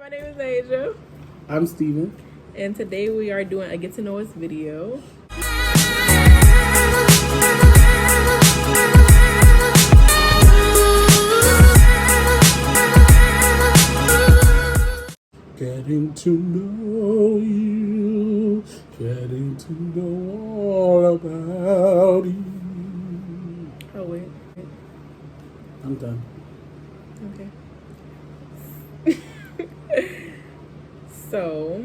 My name is Asia. I'm Steven. And today we are doing a get to know us video. Getting to know you, getting to know all about you. Oh, wait. I'm done. Okay. So,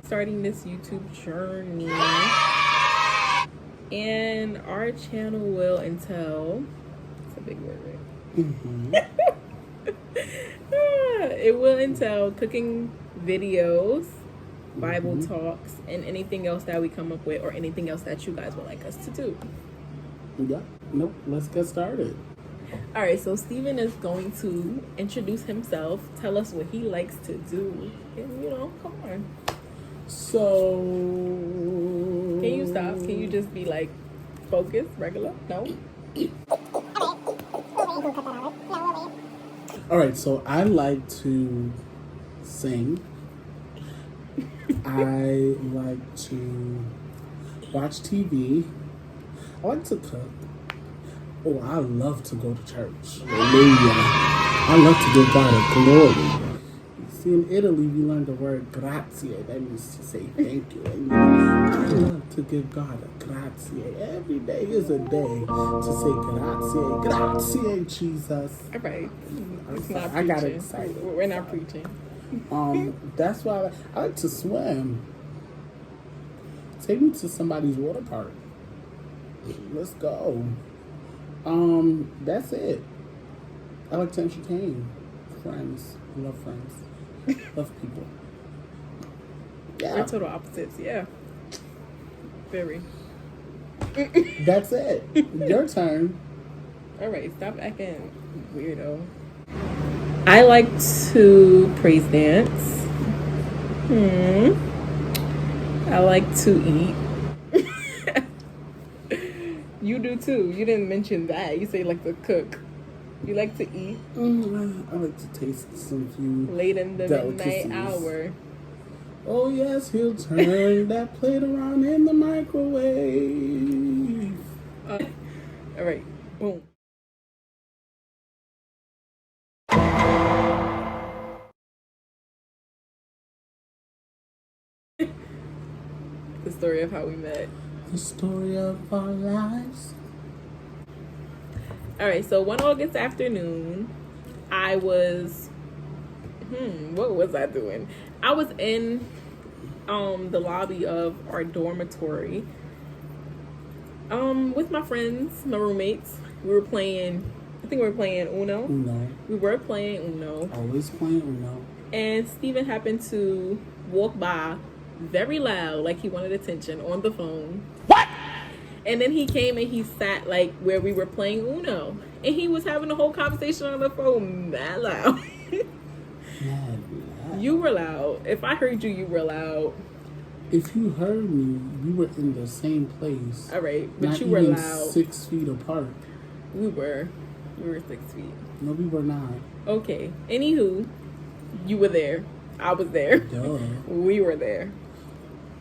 starting this YouTube journey, and our channel will entail, it's a big word, right? Mm-hmm. It will entail cooking videos, Bible talks, and anything else that we come up with or anything else that you guys would like us to do. Yeah. Nope. Let's get started. All right, so Steven is going to introduce himself, tell us what he likes to do, and come on. So. Can you stop? Can you just be like focused, regular? No? All right, so I like to sing. I like to watch TV. I like to cook. Oh, I love to go to church. Hallelujah. I love to give God a glory. You see, in Italy, we learned the word grazie. That means to say thank you. And I love to give God a grazie. Every day is a day to say grazie. Grazie, Jesus. All right. It's not I got preaching. excited. We're not preaching. That's why I like to swim. Take me to somebody's water park. Let's go. That's it. I like to entertain friends. I love friends. Love people. Yeah. We're total opposites, yeah. Very. That's it. Your turn. All right, stop acting weirdo. I like to praise dance. I like to eat. You do too. You didn't mention that. You say you like to cook. You like to eat. I like to taste some few Late in the delicacies. midnight hour. Oh yes, he'll turn that plate around in the microwave. All right, boom. The story of how we met. The story of our lives. All right, so one August afternoon, I was, what was I doing? I was in the lobby of our dormitory with my friends, my roommates. We were playing, I think we were playing Uno. We were playing Uno. Always playing Uno. And Steven happened to walk by very loud, like he wanted attention, on the phone. What? And then he came and he sat like where we were playing Uno. And he was having a whole conversation on the phone that loud. Mad loud. You were loud. If I heard you, you were loud. If you heard me, we were in the same place. All right, but not you were even loud. 6 feet apart. We were 6 feet. No, we were not. Okay. Anywho, you were there. I was there. Duh. We were there.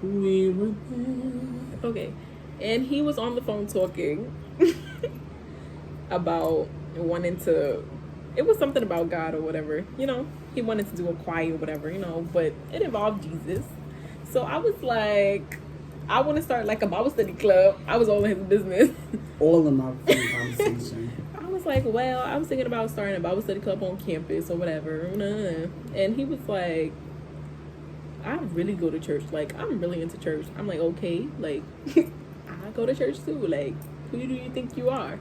We were there. Okay. And he was on the phone talking about wanting to, it was something about God or whatever, he wanted to do a choir or whatever, but it involved Jesus. So I was like, I want to start like a Bible study club. I was all in his business. All in my conversation. I was like, well, I was thinking about starting a Bible study club on campus or whatever. And he was like, I really go to church. Like, I'm really into church. I'm like, okay, like, I go to church too. Like, who do you think you are?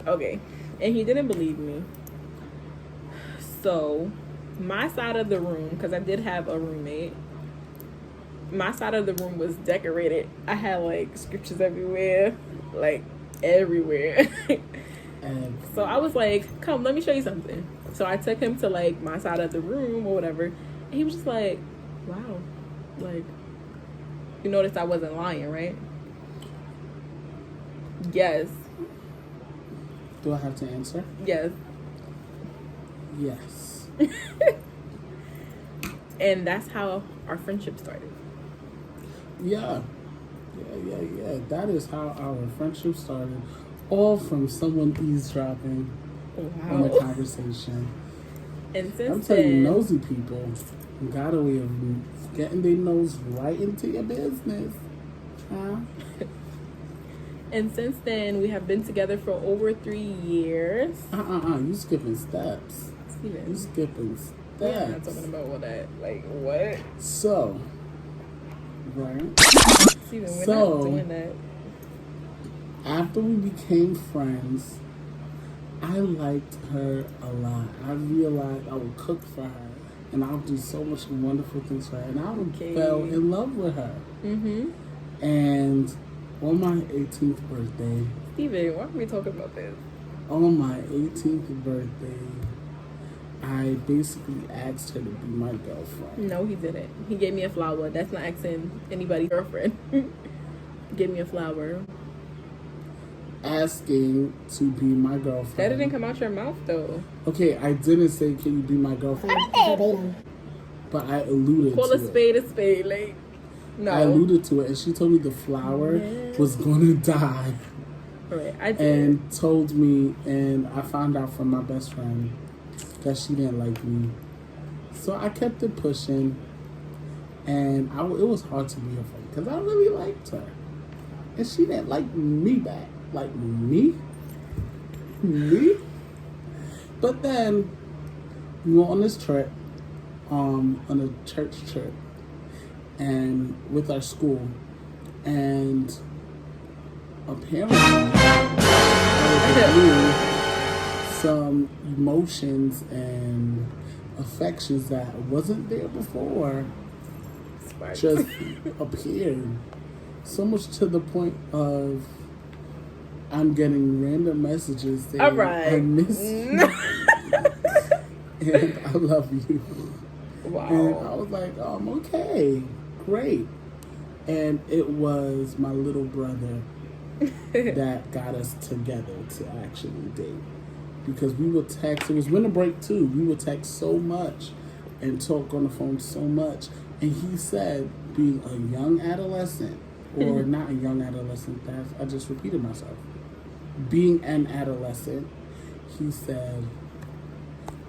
Okay. And he didn't believe me. So, my side of the room, because I did have a roommate, my side of the room was decorated. I had, like, scriptures everywhere. Like, everywhere. So I was like, come, let me show you something. So I took him to, like, my side of the room or whatever. And he was just like, wow. Like, you noticed I wasn't lying, right? Yes. Do I have to answer? Yes. Yes. And that's how our friendship started. Yeah. That is how our friendship started. All from someone eavesdropping on a conversation. And since I'm telling you, then, nosy people got a way of getting their nose right into your business. Huh? And since then, we have been together for over 3 years. You skipping steps. Steven, You skipping steps. we're not talking about all that. Like, what? So, right? Steven, we're not doing that. After we became friends, I liked her a lot. I realized I would cook for her, and I would do so much wonderful things for her, and I fell in love with her. Mm-hmm. And on my 18th birthday, Steven, why are we talking about this? on my 18th birthday, I basically asked her to be my girlfriend. No, he didn't. He gave me a flower. That's not asking anybody's girlfriend. Give me a flower. Asking to be my girlfriend. That didn't come out your mouth, though. Okay, I didn't say, can you be my girlfriend? But I alluded to it. Call a spade, like, no. I alluded to it, and she told me the flower was going to die. Right, I did. And told me, and I found out from my best friend that she didn't like me. So I kept it pushing, and it was hard to be her friend because I really liked her. And she didn't like me back. Like me? Me? But then we went on this trip, on a church trip, and with our school, and apparently I was some emotions and affections that wasn't there before just appeared. So much to the point of I'm getting random messages saying, all right. I miss you and I love you. Wow. And I was like, okay, great. And it was my little brother that got us together to actually date. Because we would text, it was winter break too, we would text so much and talk on the phone so much. And he said, being a young adolescent, or not a young adolescent, I just repeated myself. Being an adolescent, he said,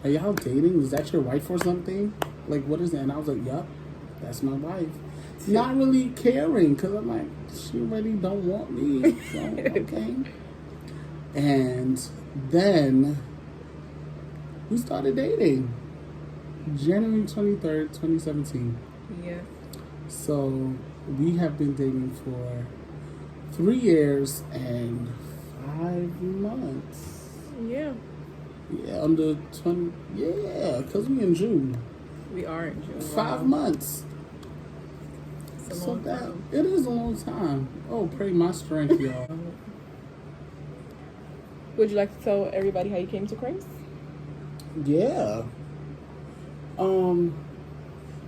are y'all dating? Is that your wife or something? Like, what is that? And I was like, yup, that's my wife. Not really caring, because I'm like, she already don't want me, so okay. And then we started dating. January 23rd, 2017. Yeah. So we have been dating for 3 years and 5 months. Yeah. Yeah, under 20. Yeah, because we in June. We are in June. 5 months. It's a So long that time. it is a long time. Oh, pray my strength, y'all. Would you like to tell everybody how you came to Christ? Yeah.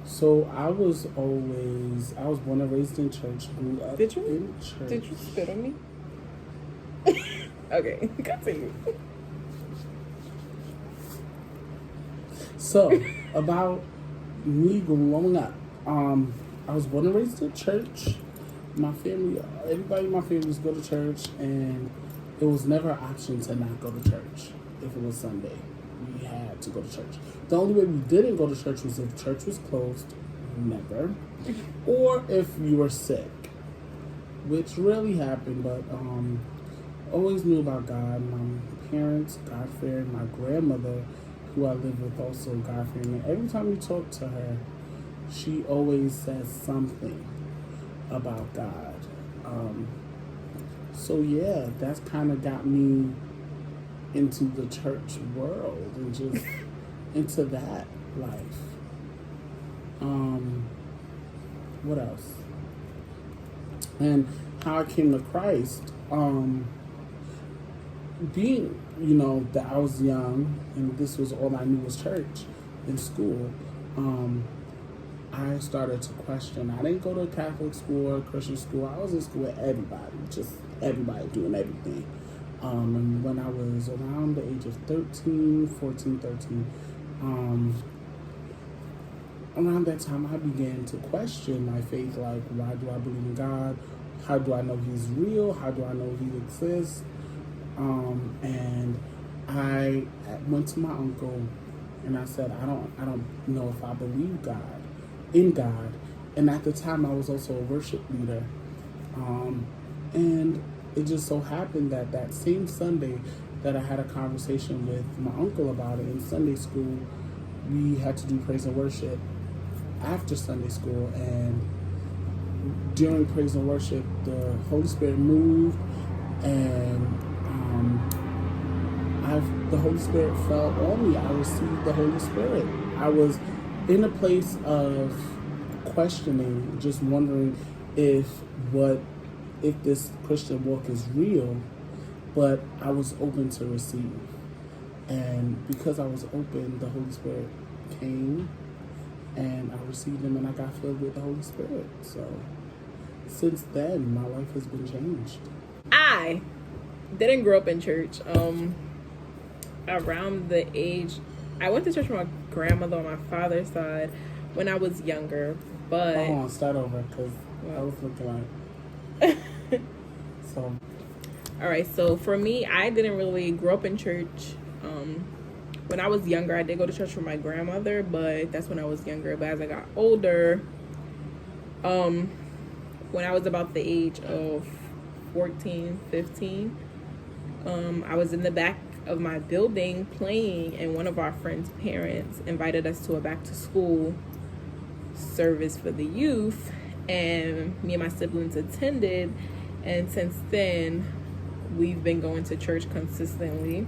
So I was born and raised in church. Grew up Did you? in church. Did you spit on me? Okay, continue. So, about me growing up, I was born and raised in church. My family, everybody in my family used to go to church, and it was never an option to not go to church if it was Sunday. We had to go to church. The only way we didn't go to church was if church was closed, never, or if you were sick, which rarely happened, but always knew about God. My parents, God-fearing, my grandmother, who I live with, also God-fearing. And every time we talk to her, she always says something about God. So yeah, that's kind of got me into the church world and just into that life. What else? And how I came to Christ. Being, that I was young and this was all I knew was church in school, I started to question. I didn't go to Catholic school or Christian school. I was in school with everybody, just everybody doing everything. And when I was around the age of 13, around that time I began to question my faith, like, why do I believe in God? How do I know He's real? How do I know He exists? And I went to my uncle and I said, I don't know if I believe in God. And at the time I was also a worship leader. And it just so happened that that same Sunday that I had a conversation with my uncle about it in Sunday school, we had to do praise and worship after Sunday school. And during praise and worship, the Holy Spirit moved, and the Holy Spirit fell on me. I received the Holy Spirit. I was in a place of questioning, just wondering if this Christian walk is real, but I was open to receive. And because I was open, the Holy Spirit came, and I received Him, and I got filled with the Holy Spirit. So since then, my life has been changed. I didn't grow up in church. Around the age, I went to church with my grandmother on my father's side when I was younger, but... Hold on, start over, because I was looking like... So... Alright, so for me, I didn't really grow up in church. When I was younger, I did go to church with my grandmother, but that's when I was younger. But as I got older, when I was about the age of 14, 15, I was in the back of my building playing, and one of our friends' parents invited us to a back to school service for the youth, and me and my siblings attended, and since then we've been going to church consistently.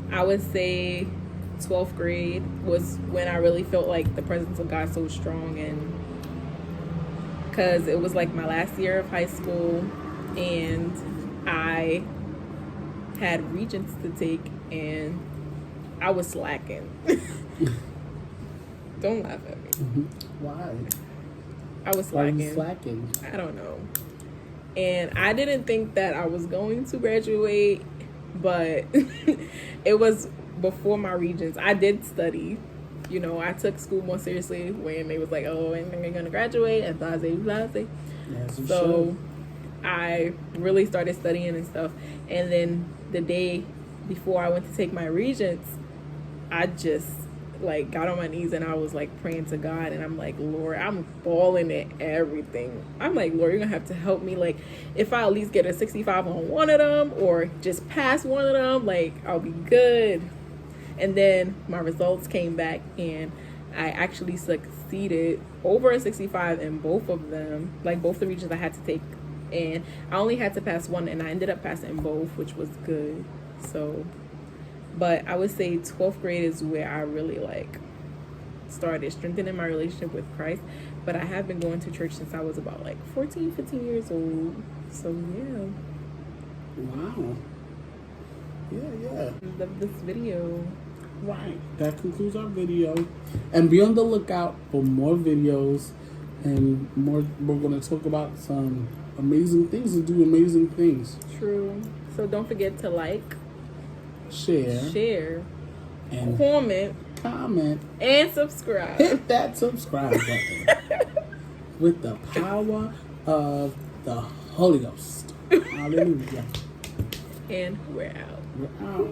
I would say 12th grade was when I really felt like the presence of God so strong, and because it was like my last year of high school and I had regents to take and I was slacking. Don't laugh at me. Why? I was slacking. Why were you slacking? I don't know. And I didn't think that I was going to graduate, but it was before my regents. I did study. You know, I took school more seriously when they was like, oh, and you're going to graduate, and blase. Yes, you So should. I really started studying and stuff. And then the day before I went to take my regents, I just like got on my knees and I was like praying to God, and I'm like, Lord, I'm falling at everything. I'm like, Lord, you're gonna have to help me. Like, if I at least get a 65 on one of them or just pass one of them, like, I'll be good. And then my results came back and I actually succeeded over a 65 in both of them, like both the regions I had to take. And I only had to pass one, and I ended up passing both, which was good. So, but I would say 12th grade is where I really like started strengthening my relationship with Christ. But I have been going to church since I was about like 14, 15 years old. So yeah. Wow. Yeah. Love this video. Right. That concludes our video. And be on the lookout for more videos and more. We're going to talk about some amazing things and do amazing things. True. So don't forget to like, share, and comment, and subscribe. Hit that subscribe button with the power of the Holy Ghost. Hallelujah. And we're out. We're out.